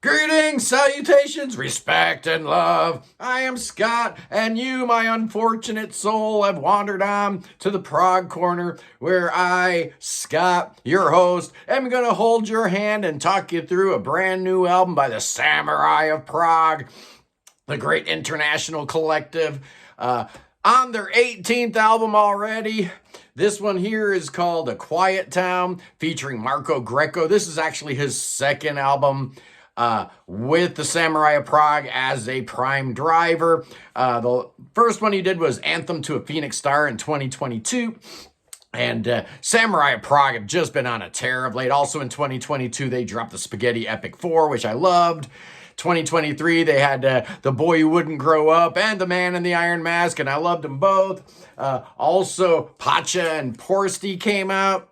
Greetings, salutations, respect, and love. I am Scott, and you, my unfortunate soul, have wandered on to the Prog Corner, where I, Scott, your host, am going to hold your hand and talk you through a brand new album by the Samurai of Prog, the great international collective, on their 18th album already. This one here is called A Quiet Town, featuring Marco Greco. This is actually his second album with the Samurai of Prog as a prime driver. The first one he did was Anthem to a Phoenix Star in 2022. And Samurai of Prog have just been on a tear of late. Also in 2022, they dropped the Spaghetti Epic 4, which I loved. 2023, they had The Boy Who Wouldn't Grow Up and The Man in the Iron Mask, and I loved them both. Also, Pacha and Porsty came out.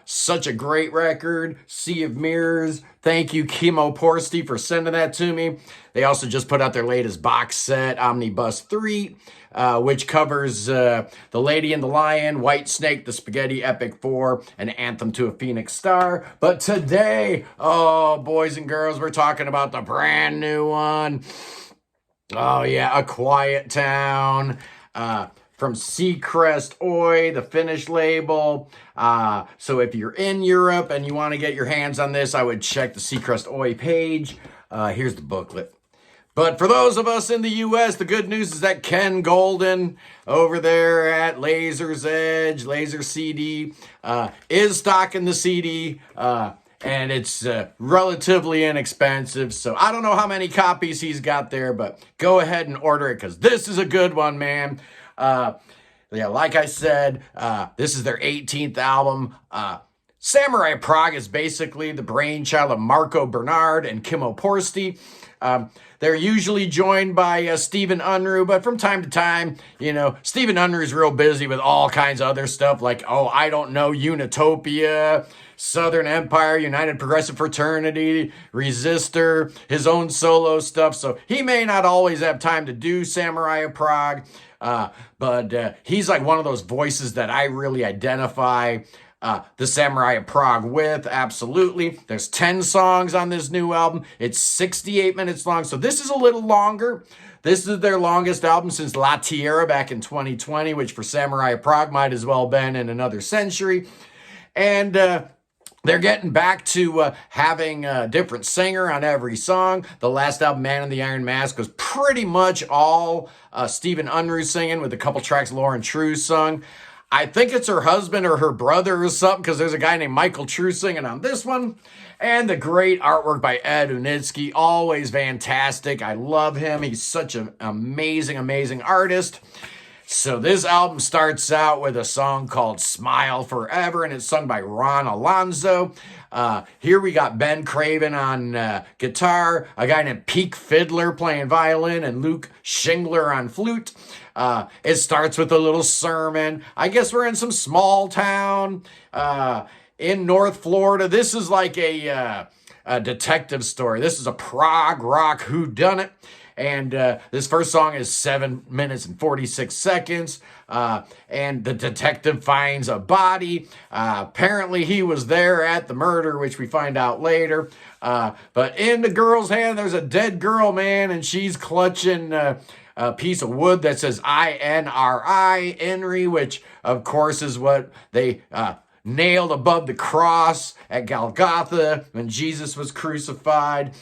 Such a great record. Sea of Mirrors. Thank you, Kimo Porsty, for sending that to me. They also just put out their latest box set, Omnibus 3, which covers The Lady and the Lion, White Snake, The Spaghetti Epic 4, and Anthem to a Phoenix Star. But today, oh, boys and girls, we're talking about the brand new one. Oh, yeah, A Quiet Town. From Seacrest Oi, the Finnish label. So if you're in Europe and you want to get your hands on this, I would check the Seacrest Oi page. Here's the booklet. But for those of us in the U.S., the good news is that Ken Golden over there at Laser's Edge, Laser CD, is stocking the CD. And it's relatively inexpensive. So I don't know how many copies he's got there, but go ahead and order it because this is a good one, man. Yeah, like I said, this is their 18th album. Samurai of Prog is basically the brainchild of Marco Bernard and Kimo Porsty. They're usually joined by Stephen Unruh, but from time to time, you know, Stephen Unruh is real busy with all kinds of other stuff like, oh, I don't know, Unitopia, Southern Empire, United Progressive Fraternity, Resistor, his own solo stuff. So he may not always have time to do Samurai of Prog, but he's like one of those voices that I really identify the Samurai of Prog with. Absolutely. There's 10 songs on this new album. It's 68 minutes long, so this is a little longer. This is their longest album since La Tierra back in 2020, which for Samurai of Prog might as well have been in another century. And they're getting back to having a different singer on every song. The last album, Man in the Iron Mask, was pretty much all Stephen Unruh singing, with a couple tracks Lauren True sung. I think it's her husband or her brother or something, because there's a guy named Michael True singing on this one. And the great artwork by Ed Unitsky, always fantastic. I love him. He's such an amazing, amazing artist. So this album starts out with a song called Smile Forever, and it's sung by Ron Alonso. Here we got Ben Craven on guitar, a guy named Peak Fiddler playing violin, and Luke Shingler on flute. It starts with a little sermon. I guess we're in some small town in North Florida. This is like a detective story. This is a prog rock whodunit. And this first song is 7 minutes and 46 seconds. And the detective finds a body. Apparently he was there at the murder, which we find out later. But in the girl's hand, there's a dead girl, man, and she's clutching a piece of wood that says INRI, Henry, which of course is what they nailed above the cross at Golgotha when Jesus was crucified.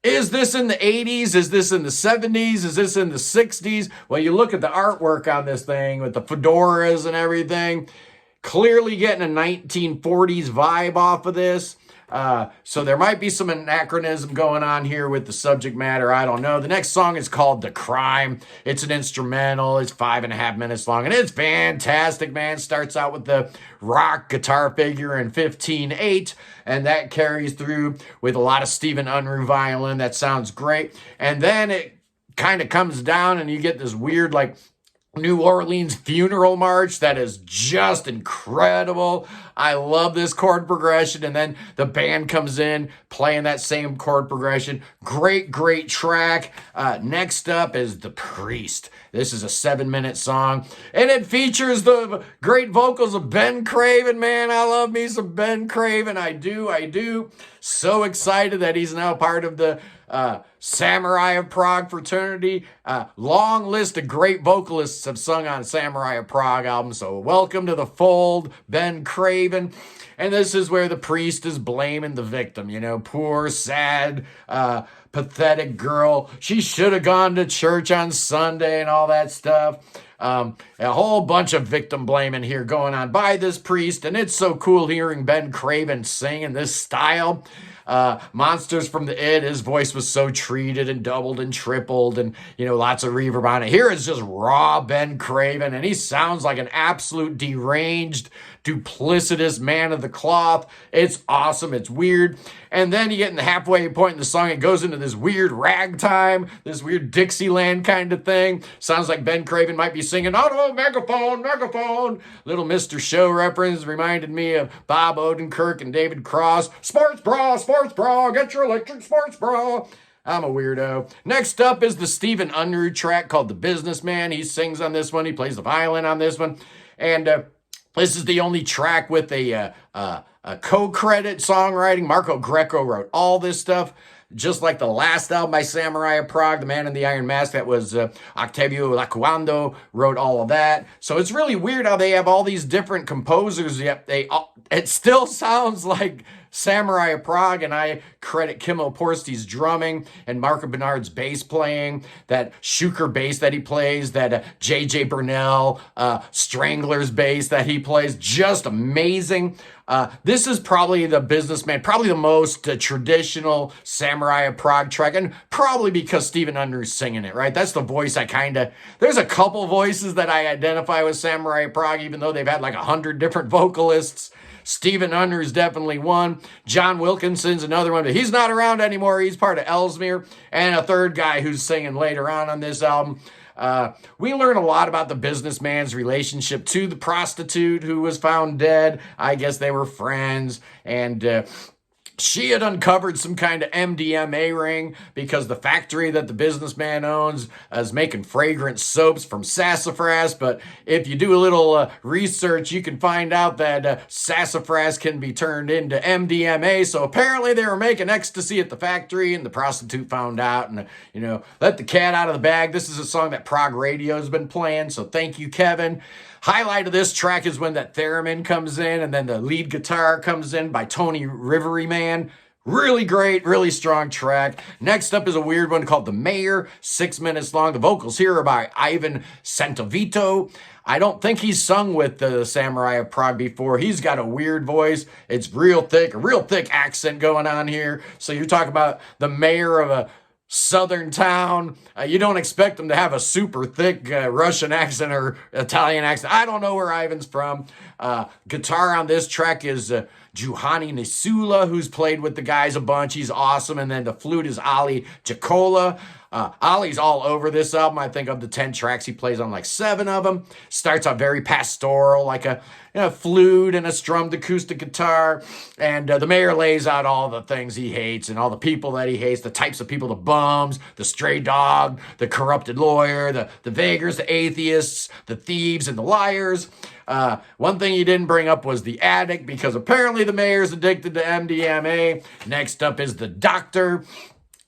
Is this in the 80s? Is this in the 70s? Is this in the 60s? Well, you look at the artwork on this thing with the fedoras and everything, clearly getting a 1940s vibe off of this. So there might be some anachronism going on here with the subject matter. I don't know. The next song is called The Crime. It's an instrumental. It's 5.5 minutes long, and it's fantastic, man. Starts out with the rock guitar figure in 15/8, and that carries through with a lot of Stephen Unruh violin. That sounds great. And then it kind of comes down, and you get this weird, like, New Orleans funeral march that is just incredible. I love this chord progression. And then the band comes in playing that same chord progression. Great, great track. Next up is The Priest. This is a 7-minute song, and it features the great vocals of Ben Craven. Man, I love me some Ben Craven. I do. So excited that he's now part of the Samurai of Prog fraternity. Long list of great vocalists have sung on Samurai of Prog albums, so welcome to the fold, Ben Craven. And this is where the priest is blaming the victim, poor, sad, pathetic girl. She should have gone to church on Sunday and all that stuff. A whole bunch of victim blaming here going on by this priest, and it's so cool hearing Ben Craven sing in this style. Monsters from the Id, his voice was so treated and doubled and tripled and, lots of reverb on it. Here is just raw Ben Craven, and he sounds like an absolute deranged, duplicitous man of the cloth. It's awesome. It's weird. And then you get in the halfway point in the song, it goes into this weird ragtime, this weird Dixieland kind of thing. Sounds like Ben Craven might be singing, "Oh, megaphone, megaphone." Little Mr. Show reference reminded me of Bob Odenkirk and David Cross. Sports bra, get your electric sports bra. I'm a weirdo. Next up is the Stephen Unruh track called The Businessman. He sings on this one. He plays the violin on this one. And this is the only track with a co-credit songwriting. Marco Greco wrote all this stuff. Just like the last album by Samurai of Prog, The Man in the Iron Mask, that was Octavio Lacuando wrote all of that. So it's really weird how they have all these different composers, yet it still sounds like Samurai of Prog, and I credit Kim Oporsty's drumming and Marco Bernard's bass playing, that Schuker bass that he plays, that J.J. Burnell, Strangler's bass that he plays, just amazing. This is probably The Businessman, probably the most traditional Samurai of Prog track, and probably because Stephen Unruh's singing it, right? That's the voice there's a couple voices that I identify with Samurai of Prog, even though they've had like 100 different vocalists. Stephen Unruh's definitely one. John Wilkinson's another one, but he's not around anymore. He's part of Ellesmere. And a third guy who's singing later on this album. We learn a lot about the businessman's relationship to the prostitute who was found dead. I guess they were friends, and she had uncovered some kind of MDMA ring because the factory that the businessman owns is making fragrant soaps from sassafras. But if you do a little research, you can find out that sassafras can be turned into MDMA. So apparently they were making ecstasy at the factory, and the prostitute found out and, let the cat out of the bag. This is a song that Prog Radio has been playing. So thank you, Kevin. Highlight of this track is when that theremin comes in and then the lead guitar comes in by Tony Riveryman. Really great, really strong track. Next up is a weird one called The Mayor, 6 minutes long. The vocals here are by Ivan Santovito. I don't think he's sung with the Samurai of Prog before. He's got a weird voice. It's a real thick accent going on here. So you're talking about the mayor of a southern town. You don't expect them to have a super thick Russian accent or Italian accent. I don't know where Ivan's from. Guitar on this track is Juhani Nisula, who's played with the guys a bunch. He's awesome. And then the flute is Ali Jacola. Ali's all over this album. I think of the 10 tracks, he plays on like 7 of them. Starts out very pastoral, like a flute and a strummed acoustic guitar. And the mayor lays out all the things he hates and all the people that he hates, the types of people, the bums, the stray dog, the corrupted lawyer, the vagrants, the atheists, the thieves, and the liars. One thing he didn't bring up was the addict, because apparently the mayor's addicted to MDMA. Next up is the doctor.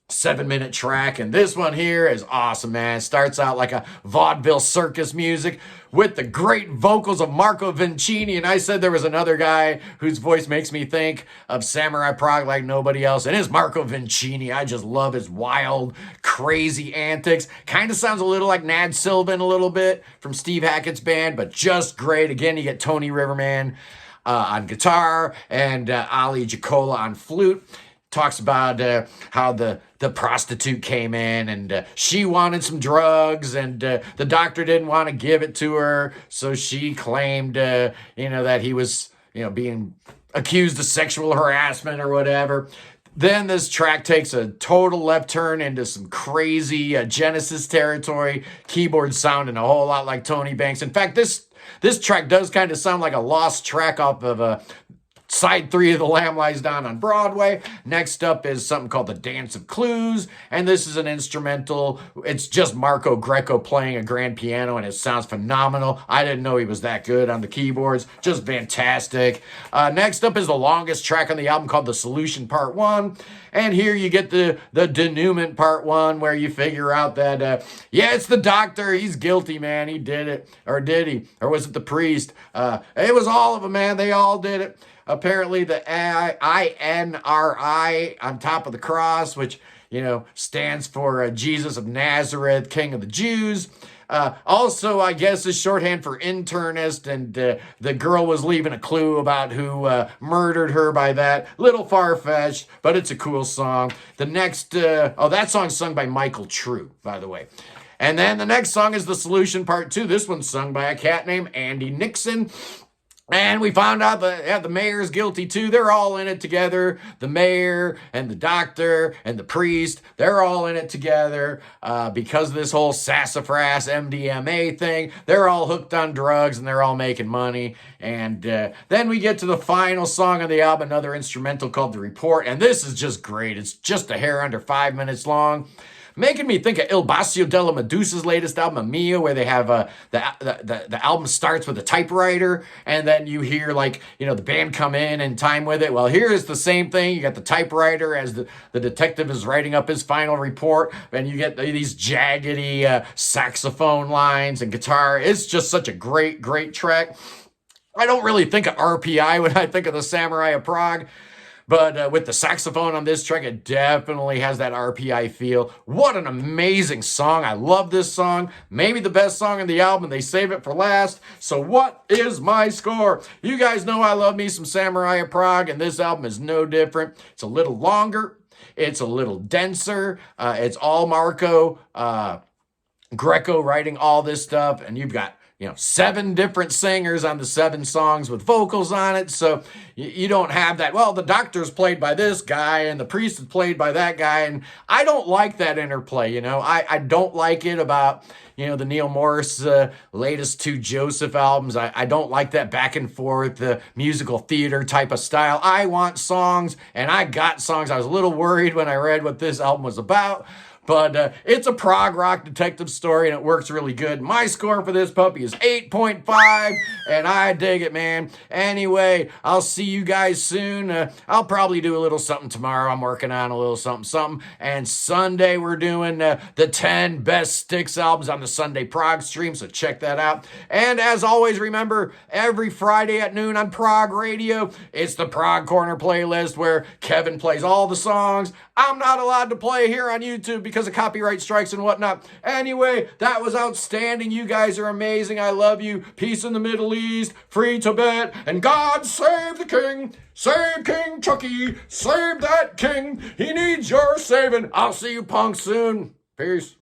7-minute track, and this one here is awesome, man. It starts out like a vaudeville circus music with the great vocals of Marco Vincini, and I said there was another guy whose voice makes me think of Samurai Prog like nobody else, and it's Marco Vincini. I just love his wild, crazy antics. Kind of sounds a little like Nad Sylvan a little bit from Steve Hackett's band, but just great. Again, you get Tony Riverman on guitar and Ali Jacola on flute. Talks about how the prostitute came in and she wanted some drugs, and the doctor didn't want to give it to her, so she claimed that he was being accused of sexual harassment or whatever. Then this track takes a total left turn into some crazy Genesis territory, keyboard sounding a whole lot like Tony Banks. In fact, this This track does kind of sound like a lost track off of a Side 3 of The Lamb Lies Down on Broadway. Next up is something called The Dance of Clues, and this is an instrumental. It's just Marco Greco playing a grand piano, and it sounds phenomenal. I didn't know he was that good on the keyboards. Just fantastic. Next up is the longest track on the album called The Solution Part 1, and here you get the denouement Part 1, where you figure out that, yeah, it's the doctor. He's guilty, man. He did it. Or did he? Or was it the priest? It was all of them, man. They all did it. Apparently the INRI on top of the cross, which, stands for Jesus of Nazareth, King of the Jews. Also, I guess, is shorthand for internist, and the girl was leaving a clue about who murdered her by that. Little far-fetched, but it's a cool song. The next, that song's sung by Michael True, by the way. And then the next song is The Solution Part 2. This one's sung by a cat named Andy Nixon. And we found out that the mayor's guilty too. They're all in it together. The mayor and the doctor and the priest, they're all in it together because of this whole sassafras MDMA thing. They're all hooked on drugs and they're all making money. And then we get to the final song of the album, another instrumental called The Report. And this is just great. It's just a hair under 5 minutes long. Making me think of Il Bacio della Medusa's latest album, Mia, where they have the album starts with a typewriter, and then you hear the band come in time with it. Well, here is the same thing. You got the typewriter as the detective is writing up his final report, and you get these jaggedy saxophone lines and guitar. It's just such a great, great track. I don't really think of RPI when I think of the Samurai of Prog. But with the saxophone on this track, it definitely has that RPI feel. What an amazing song. I love this song. Maybe the best song on the album. They save it for last. So what is my score? You guys know I love me some Samurai of Prog, and this album is no different. It's a little longer. It's a little denser. It's all Marco Greco writing all this stuff, and you've got 7 different singers on the 7 songs with vocals on it. So you don't have that, well, the doctor's played by this guy and the priest is played by that guy. And I don't like that interplay, I don't like it about, the Neil Morris latest 2 Joseph albums. I don't like that back and forth, the musical theater type of style. I want songs, and I got songs. I was a little worried when I read what this album was about. But it's a prog rock detective story, and it works really good. My score for this puppy is 8.5, and I dig it, man. Anyway, I'll see you guys soon. I'll probably do a little something tomorrow. I'm working on a little something. And Sunday, we're doing the 10 best Styx albums on the Sunday Prog stream, so check that out. And as always, remember, every Friday at noon on Prog Radio, it's the Prog Corner playlist where Kevin plays all the songs I'm not allowed to play here on YouTube because of copyright strikes and whatnot. Anyway, that was outstanding. You guys are amazing. I love you. Peace in the Middle East, free Tibet, and God save the king. Save King Chucky. Save that king. He needs your saving. I'll see you punks soon. Peace.